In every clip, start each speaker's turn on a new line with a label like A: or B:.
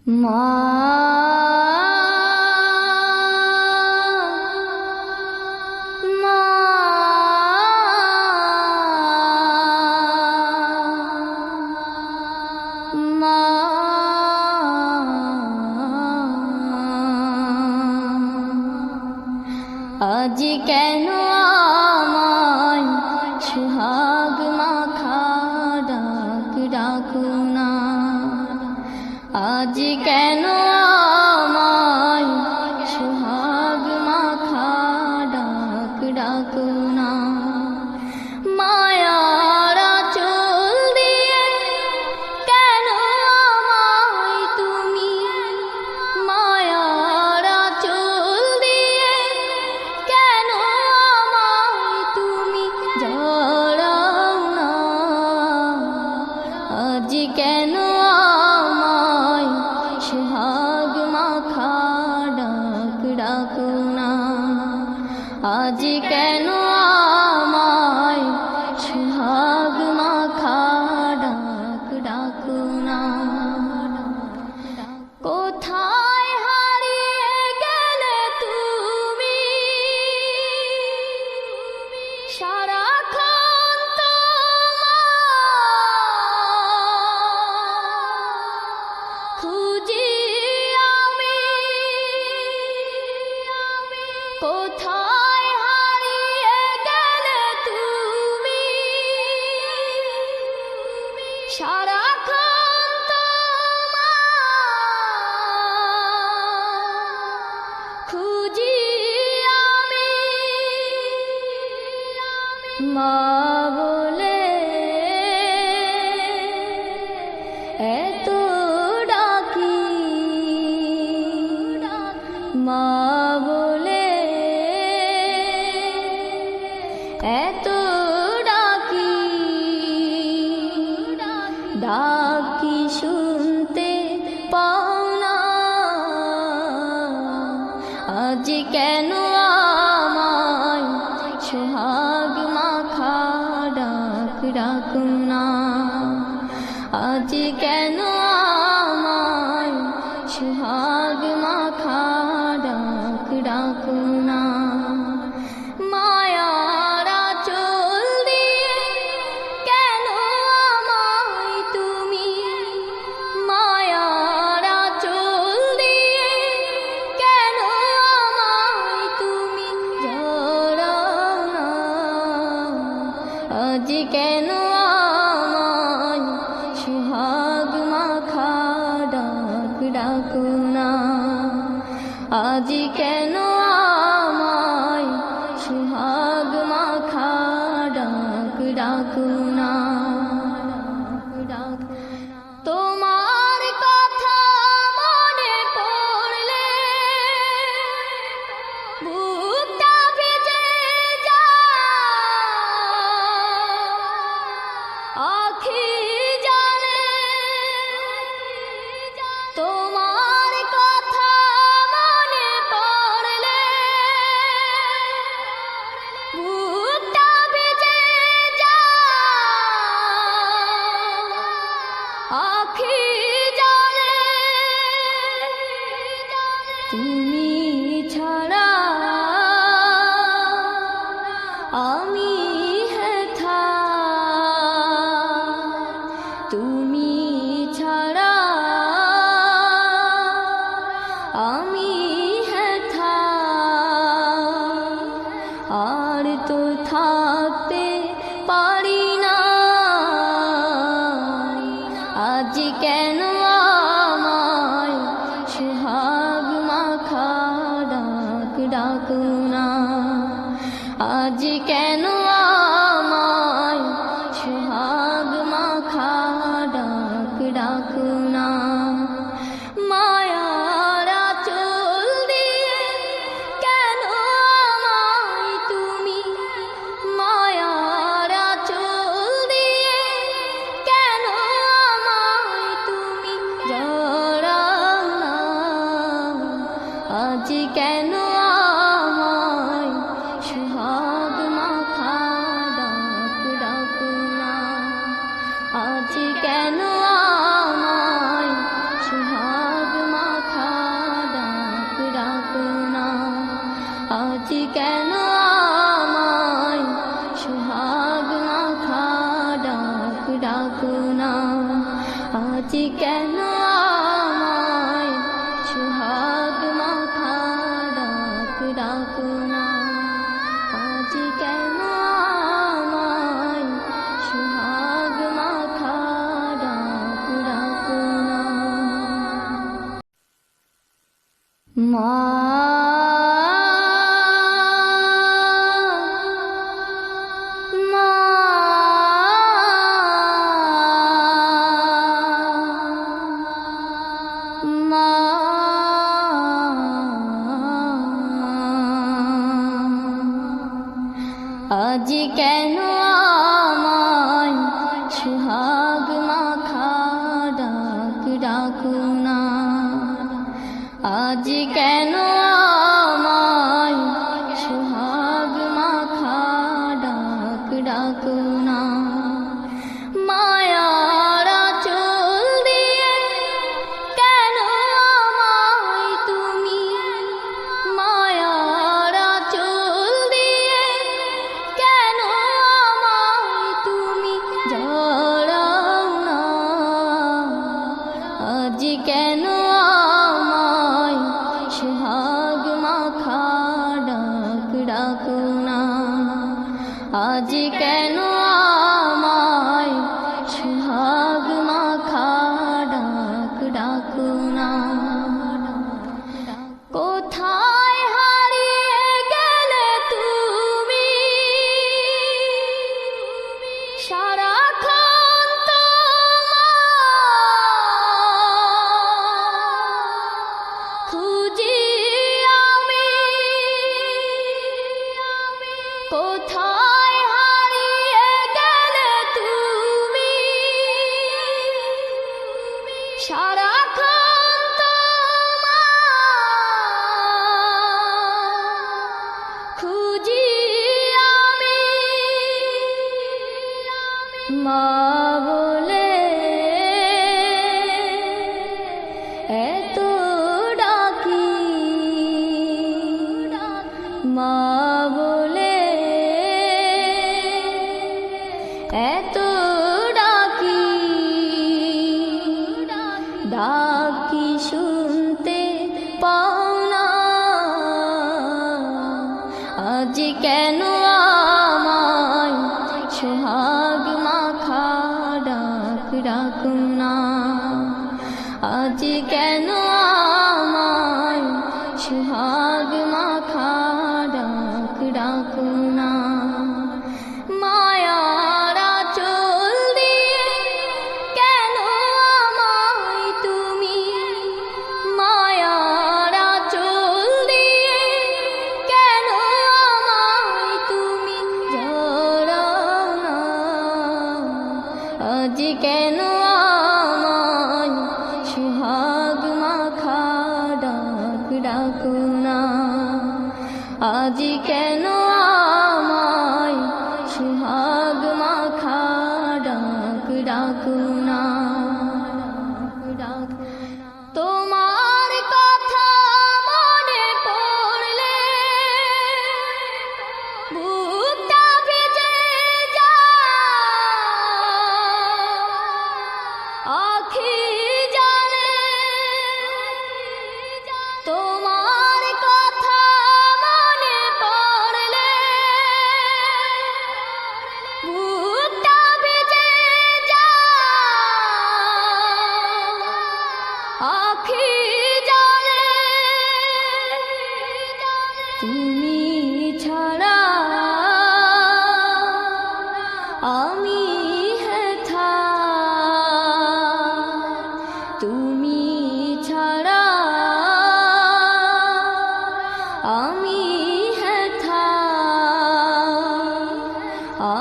A: মা মা মা আজ কেন আমায় সুহাগ মাখা ডাক ডাকো না, আজ কেন আমায় সুহাগ মাখা ডাক ডাকো না। মায়ার আঁচল দিয়ে কেন আমায় তুমি, মায়ার আঁচল দিয়ে কেন আমায় তুমি জড়াও না, আজ কেন আমায় সুহাগ মাখা ডাক ডাকো না, আজ কেন আমায় সুহাগ মাখা ডাক ডাকো না। কোথায় হারিয়ে গেলে তুমি, সারাক্ষণ তোমায় খুঁজি আমি, কোথায় হারিয়ে গেলে তুমি, সারাক্ষণ তোমায় খুঁজি আমি। মা বলে এত ডাকি, মা বলে এত ডাকি, ডাকি শুনতে পাও না, আজ কেন আমায় সুহাগ মাখা ডাক ডাকো না, আজ কেন আমায় সুহাগ মাখা ডাক ডাকো না। মায়ার আঁচল দিয়ে কেন আমায় তুমি, মায়ার আঁচল দিয়ে কেন আমায় তুমি জড়াও না, আজ কেন আমায় সুহাগ মাখা ডাক ডাকো না, আজ কেন আমায় সুহাগ মাখা ডাক ডাকো না। তোমার কথা মনে পড়লে বুকটা ভিজে যায়, আখি জলে তোমার কথা মনে পড়লে বুকটা ভিজে যায়, আখি জলে তুমি ছাড়া আমি হেথা, তুমি ছাড়া আমি হেথা, আর তো থাকতে পারি না, আজ কেন আমায় সুহাগ মাখা ডাক ডাকো না, আজ কেন আমায় সুহাগ মাখা ডাক ডাকো না। মায়ার আঁচল দিয়ে কেন আমায় তুমি, মায়ার আঁচল দিয়ে কেন আমায় তুমি জড়াও না, আজ কেন আমায় সুহাগ মাখা ডাক ডাকো না, আজ কেন আমায় সুহাগ আজ কেন আমায় সোহাগ মাখা ডাক ডাকো না, আজ কেন আমায় সোহাগ মাখা ডাক ডাকো না, আজ কেন আমায় সোহাগ মাখা ডাক ডাকো না। মা আজ কেন আমায় সোহাগ মাখা ডাক ডাকো না, আজ কেন আমায় সোহাগ মাখা ডাক ডাকো না। মায়ার আঁচল দিয়ে কেন আমায় তুমি, মায়ার আঁচল দিয়ে কেন আমায় তুমি জড়াও না, আজ কেন আমায় সোহাগ মাখা ডাক ডাকো না, আজ কেন আমায় সোহাগ মাখা ডাক ডাকো না। কোথায় হারিয়ে গেলে তুমি, সারাক্ষণ তোমায় খুঁজি আমি, কোথায় হারিয়ে গেলে তুমি, সারাক্ষণ তোমায় খুঁজি আমি। মা বলে এত ডাকি, মা বলে এত ডাকি, ডাকি শুনতে পাও না, আজ কেন আমায় সোহাগ মাখা ডাক ডাকো না, আজ কেন আমায় সোহাগ মাখা ডাক ডাকো না। মায়ার আঁচল দিয়ে কেন আমায় তুমি, মায়ার আঁচল দিয়ে কেন আমায় তুমি জড়াও না, আজ কেন আমায় সোহাগ মাখা ডাক ডাকো না, আজ কেন আমায় সোহাগ মাখা ডাক ডাকো না। তোমার কথা মনে পড়লে বুকটা ভিজে যায়, আখি জলে তোমার কথা মনে পড়লে বুকটা ভিজে যায়, আখি জলে তুমি ছাড়া আমি হেথা, তুমি ছাড়া আমি হেথা,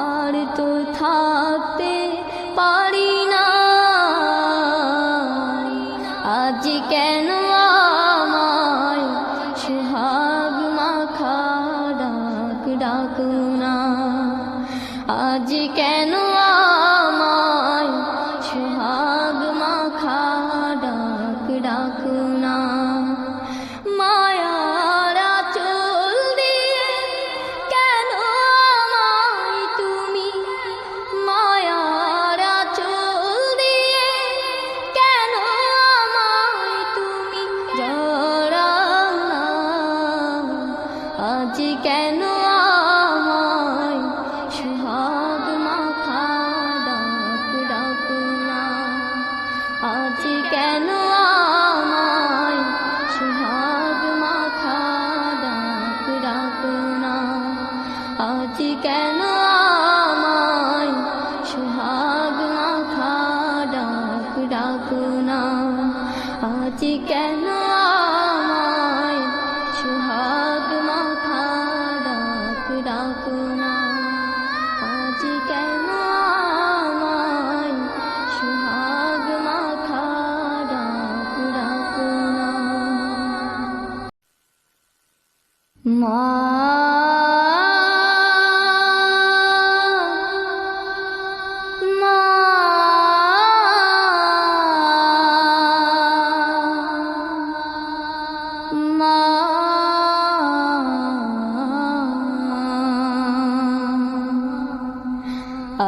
A: আর তো থাকতে পারি না, আজ কেন আমায় সোহাগ মাখা ডাক ডাকো না, আজ কেন আমায় সোহাগ মাখা ডাক ডাকো না। মায়ার আঁচল দিয়ে আজ কেন আমায় সোহাগ মাখা ডাক ডাকো না, আজ কেন আমায় সোহাগ মাখা ডাক ডাকো না, আজ কেন আমায় সোহাগ মাখা ডাক ডাকো না, আজ কেন আমায় সোহাগ মাখা ডাক ডাকো না, আজ কেন আমায় সোহাগ মাখা ডাক ডাকো না। মা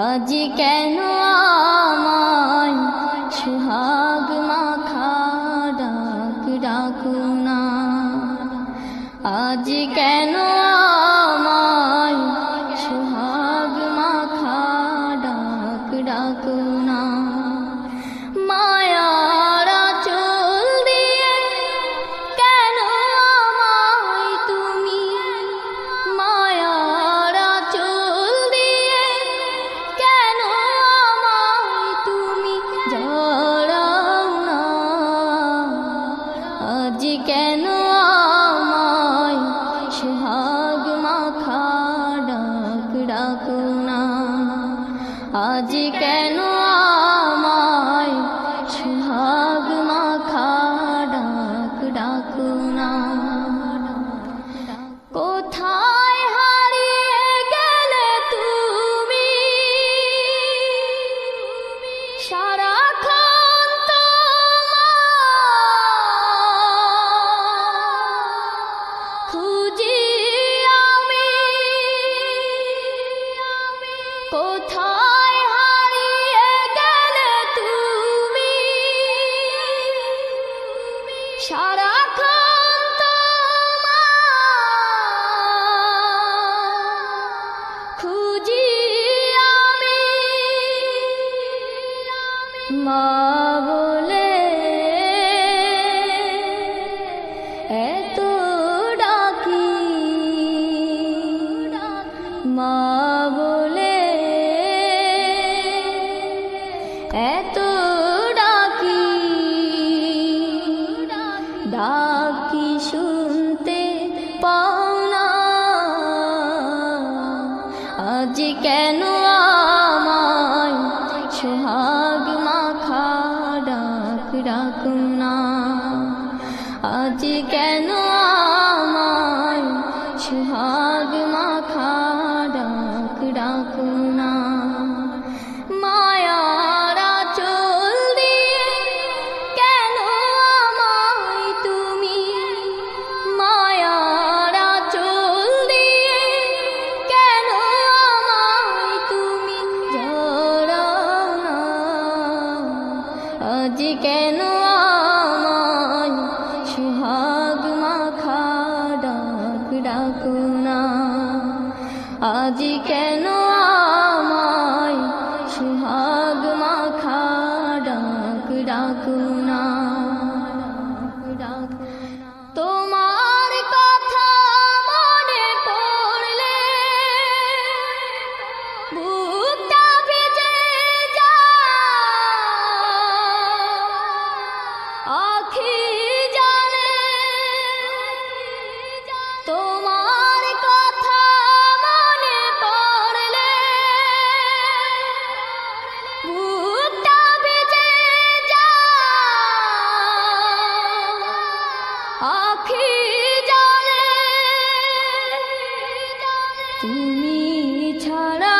A: আজ কেন আমায় সোহাগ মাখা ডাক ডাকো না, আজ কেন আমায় সোহাগ মাখা ডাক ডাকো না। মায়ার আঁচল দিয়ে কেন আমায় তুমি, মায়ার আঁচল দিয়ে কেন আমায় তুমি জড়াও না, আজ কেন আমায় সোহাগ মাখা ডাক ডাকো না, আজ কেন আমায় সোহাগ মাখা ডাক ডাকো না। কোথায় হারিয়ে গেলে তুমি, সারাক্ষণ তোমায় খুঁজি আমি, কোথায় হারিয়ে গেলে তুমি, সারাক্ষণ তোমায় খুঁজি আমি। মা বলে এত ডাকি, মা বলে এত ডাকি, ডাকি শুনতে পাও না, আজ কেন আমায় সোহাগ মাখা ডাক ডাকো না, আজ কেন আমায় সোহাগ মাখা ডাক ডাকো না। মায়ার আঁচল দিয়ে কেন আমায় তুমি, মায়ার আঁচল দিয়ে কেন আমায় তুমি জড়াও না, আজ কেন আমায় সোহাগ মাখা ডাক ডাকো না, আজ কেন আমায় সোহাগ মাখা ডাক ডাকো না। তোমার কথা মনে পড়লে বুকটা ভিজে যায়, আখি জলে তোমার কথা মনে পড়লে বুকটা ভিজে যায়, আখি জলে তুমি ছাড়া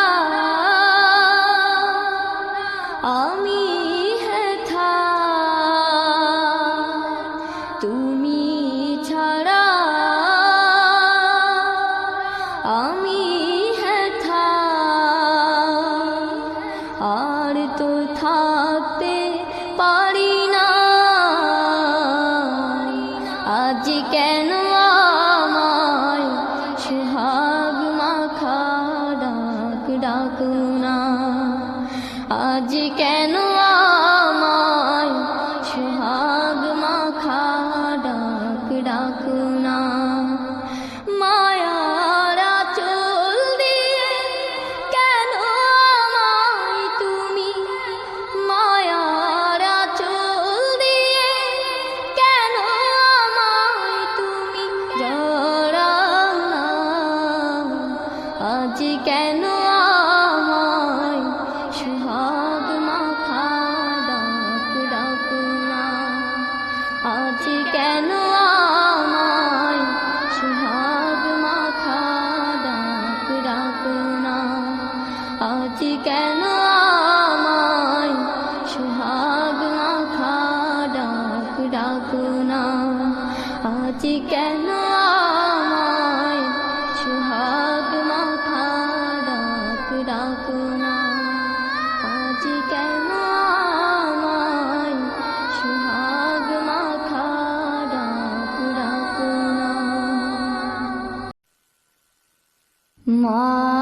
A: আমি হেথা, তুমি ছাড়া আমি হেথা, আর তো থাকতে পারি না, আজ কেন আজ কেন আমায় সুহাগ মাখা ডাক ডাকো না, আজ কেন আমায় সুহাগ মাখা ডাক ডাকো না। মা